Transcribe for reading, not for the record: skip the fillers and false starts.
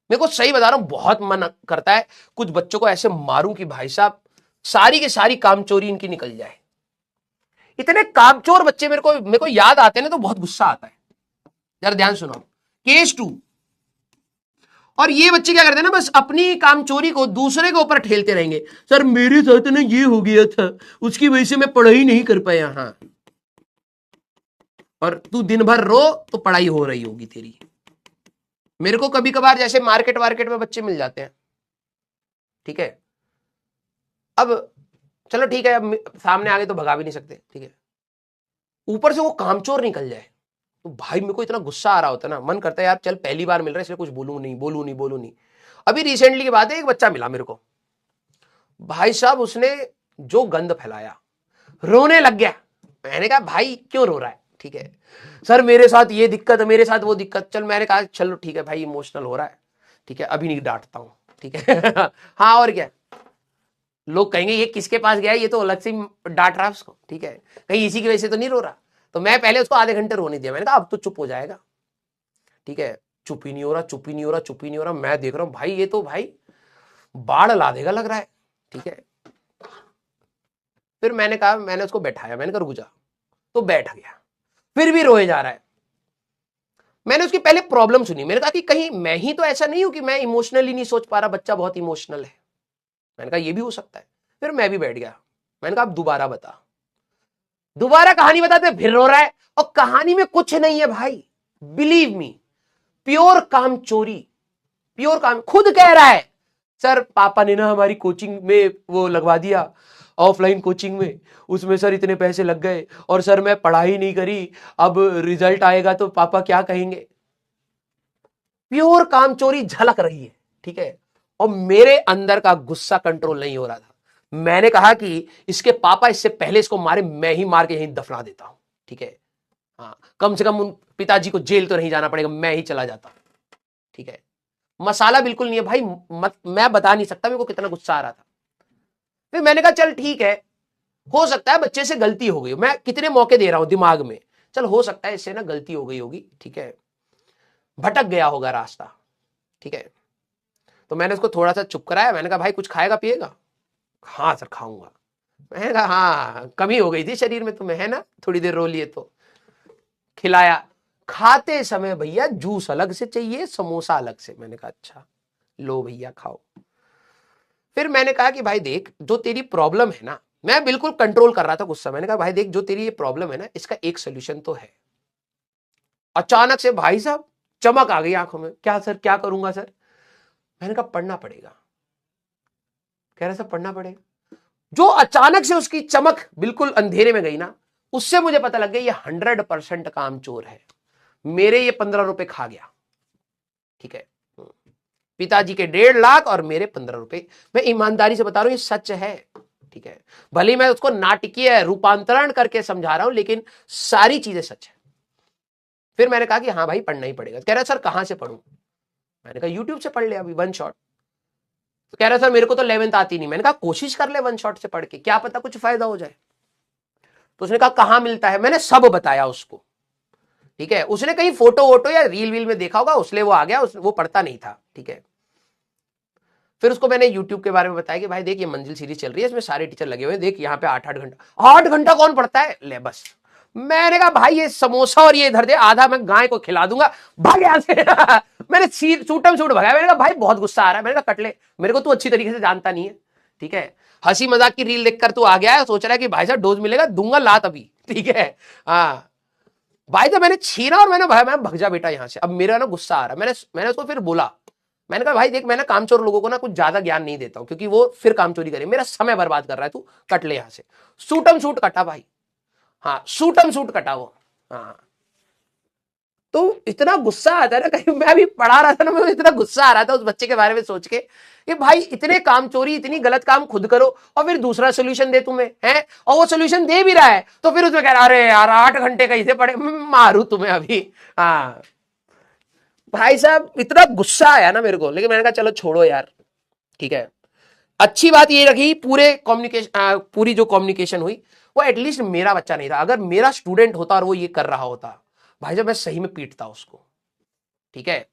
मेरे को सही बता रहा हूं, बहुत मन करता है कुछ बच्चों को ऐसे मारूं कि भाई साहब सारी की सारी कामचोरी इनकी निकल जाए। इतने कामचोर बच्चे मेरे को याद आते हैं ना तो बहुत गुस्सा आता है। जरा ध्यान सुनो। केस 2। और ये बच्चे क्या करते हैं ना, बस अपनी कामचोरी को दूसरे के ऊपर ठेलते रहेंगे। सर मेरे साथ ना ये हो गया था, उसकी वजह से मैं पढ़ाई नहीं कर पाया। हाँ, और तू दिन भर रो तो पढ़ाई हो रही होगी तेरी। मेरे को कभी कभार जैसे मार्केट वार्केट में बच्चे मिल जाते हैं, ठीक है, अब चलो ठीक है, अब सामने आगे तो भगा भी नहीं सकते, ठीक है, ऊपर से वो कामचोर निकल जाए तो भाई मेरे को इतना गुस्सा आ रहा होता है ना, मन करता है यार चल पहली बार मिल रहा है इसलिए कुछ बोलूं नहीं। अभी रिसेंटली की बात है, एक बच्चा मिला मेरे को, भाई साहब उसने जो गंद फैलाया, रोने लग गया। मैंने कहा भाई क्यों रो रहा है, ठीक है, सर मेरे साथ ये दिक्कत है, मेरे साथ वो दिक्कत। चल मैंने कहा चलो ठीक है भाई, इमोशनल हो रहा है, ठीक है, अभी नहीं डांटता हूं, ठीक है। हाँ और क्या, लोग कहेंगे ये किसके पास गया है, ये तो अलग से डांट रहा है उसको, ठीक है, कहीं इसी की वजह से तो नहीं रो रहा। तो मैं पहले उसको आधे घंटे रोने दिया, मैंने कहा अब तो चुप हो जाएगा, ठीक है, चुप ही नहीं हो रहा। मैं देख रहा हूं भाई ये तो भाई बाढ़ ला देगा लग रहा है, ठीक है। फिर मैंने कहा, मैंने उसको बैठाया, मैंने कहा रुक जा, तो बैठ गया, फिर भी रोए जा रहा है। मैंने उसकी पहले प्रॉब्लम सुनी, मैंने कहा कि कहीं मैं ही तो ऐसा नहीं हूं कि मैं इमोशनली नहीं सोच पा रहा, बच्चा बहुत इमोशनल है। मैंने कहा ये भी हो सकता है। फिर मैं भी बैठ गया, मैंने कहा अब दोबारा बता। दोबारा कहानी बताते, फिर रो रहा है, और कहानी में कुछ नहीं है भाई, बिलीव मी, प्योर काम चोरी, प्योर काम। खुद कह रहा है सर पापा ने ना हमारी कोचिंग में वो लगवा दिया, ऑफलाइन कोचिंग में, उसमें सर इतने पैसे लग गए, और सर मैं पढ़ाई नहीं करी, अब रिजल्ट आएगा तो पापा क्या कहेंगे। प्योर काम चोरी झलक रही है, ठीक है। और मेरे अंदर का गुस्सा कंट्रोल नहीं हो रहा था। मैंने कहा कि इसके पापा इससे पहले इसको मारे, मैं ही मार के यहीं दफना देता हूं, ठीक है। हाँ, कम से कम उन पिताजी को जेल तो नहीं जाना पड़ेगा, मैं ही चला जाता, ठीक है। मसाला बिल्कुल नहीं है भाई, मैं बता नहीं सकता मेरे को कितना गुस्सा आ रहा था। फिर मैंने कहा चल ठीक है, हो सकता है बच्चे से गलती हो गई, मैं कितने मौके दे रहा हूं दिमाग में, चल हो सकता है इससे ना गलती हो गई होगी, ठीक है, भटक गया होगा रास्ता, ठीक है। तो मैंने उसको थोड़ा सा चुप कराया, मैंने कहा भाई कुछ खाएगा पिएगा। हाँ सर खाऊंगा। मैंने कहा हाँ कमी हो गई थी शरीर में तुम्हें, है ना, थोड़ी देर रो लिए तो। खिलाया, खाते समय भैया जूस अलग से चाहिए, समोसा अलग से। मैंने कहा अच्छा लो भैया खाओ। फिर मैंने कहा कि भाई देख जो तेरी प्रॉब्लम है ना, मैं बिल्कुल कंट्रोल कर रहा था गुस्सा, मैंने कहा भाई देख जो तेरी ये प्रॉब्लम है ना, इसका एक सोल्यूशन तो है। अचानक से भाई साहब चमक आ गई आंखों में, क्या सर क्या करूंगा सर। मैंने कहा पढ़ना पड़ेगा। कह रहा सर पढ़ना पड़ेगा। जो अचानक से उसकी चमक बिल्कुल अंधेरे में गई ना, उससे मुझे पता लग गया ये 100% कामचोर है। मेरे ये 15 रुपए खा गया, ठीक है, पिताजी के 1.5 लाख और मेरे 15 रुपए। मैं ईमानदारी से बता रहा हूं ये सच है, ठीक है, भले मैं उसको नाटकीय रूपांतरण करके समझा रहा हूं लेकिन सारी चीजें सच है। फिर मैंने कहा कि हाँ भाई पढ़ना ही पड़ेगा। कह रहा सर कहां से पढ़ूं। मैंने कहा यूट्यूब से पढ़ ले अभी वन शॉट। तो कह रहा सर मेरे को तो 11th आती नहीं। मैंने कहा कोशिश कर ले वन शॉट से पढ़ के, क्या पता कुछ फायदा हो जाए। तो उसने कहा कहां मिलता है, मैंने सब बताया उसको, ठीक है। उसने कहीं फोटो वोटो या रील वील में देखा होगा, उसलिए वो आ गया, वो पढ़ता नहीं था, ठीक है। फिर उसको मैंने YouTube के बारे में बताया कि भाई देख ये मंजिल सीरीज चल रही है, इसमें सारे टीचर लगे हुए हैं, देख यहाँ पे 8-8 घंटा, 8 घंटा कौन पढ़ता है, ले बस। मैंने कहा भाई ये समोसा और ये इधर दे, आधा मैं गाय को खिला दूंगा, भाग यहां से। मैंने सूटम सूट भगाया। मैंने कहा भाई बहुत गुस्सा आ रहा है। मैंने कहा कट ले, मेरे को तू अच्छी तरीके से जानता नहीं है, ठीक है, हंसी मजाक की रील देखकर तू आ गया है, सोच रहा है कि भाई साहब डोज मिलेगा, दूंगा लात अभी, ठीक है। हाँ भाई तो मैंने छीना और मैंने भाई मैं भग जा बेटा यहां से, अब मेरा ना गुस्सा आ रहा है। मैंने उसको फिर बोला, मैंने कहा भाई देख मैं ना कामचोर लोगों को ना कुछ ज्यादा ज्ञान नहीं देता हूं, क्योंकि वो फिर कामचोरी करे, मेरा समय बर्बाद कर रहा है, तू कट ले यहां से। सूटम सूट कटा भाई, हाँ सूटम सूट कटा वो। हाँ तो इतना गुस्सा आता है ना, कहीं मैं भी पढ़ा रहा था ना, मुझे इतना गुस्सा आ रहा था उस बच्चे के बारे में सोच के कि भाई इतने कामचोरी, इतनी गलत काम खुद करो और फिर दूसरा सोल्यूशन दे तुम्हें, है, और वो सोल्यूशन दे भी रहा है तो फिर उसमें कह रहा अरे यार 8 घंटे कैसे पढ़े, मारू तुम्हें अभी। हाँ भाई साहब इतना गुस्सा आया ना मेरे को, लेकिन मैंने कहा चलो छोड़ो यार, ठीक है। अच्छी बात ये रखी पूरी जो कम्युनिकेशन हुई वो एटलीस्ट मेरा बच्चा नहीं था। अगर मेरा स्टूडेंट होता और वो ये कर रहा होता, भाई साहब मैं सही में पीटता उसको, ठीक है।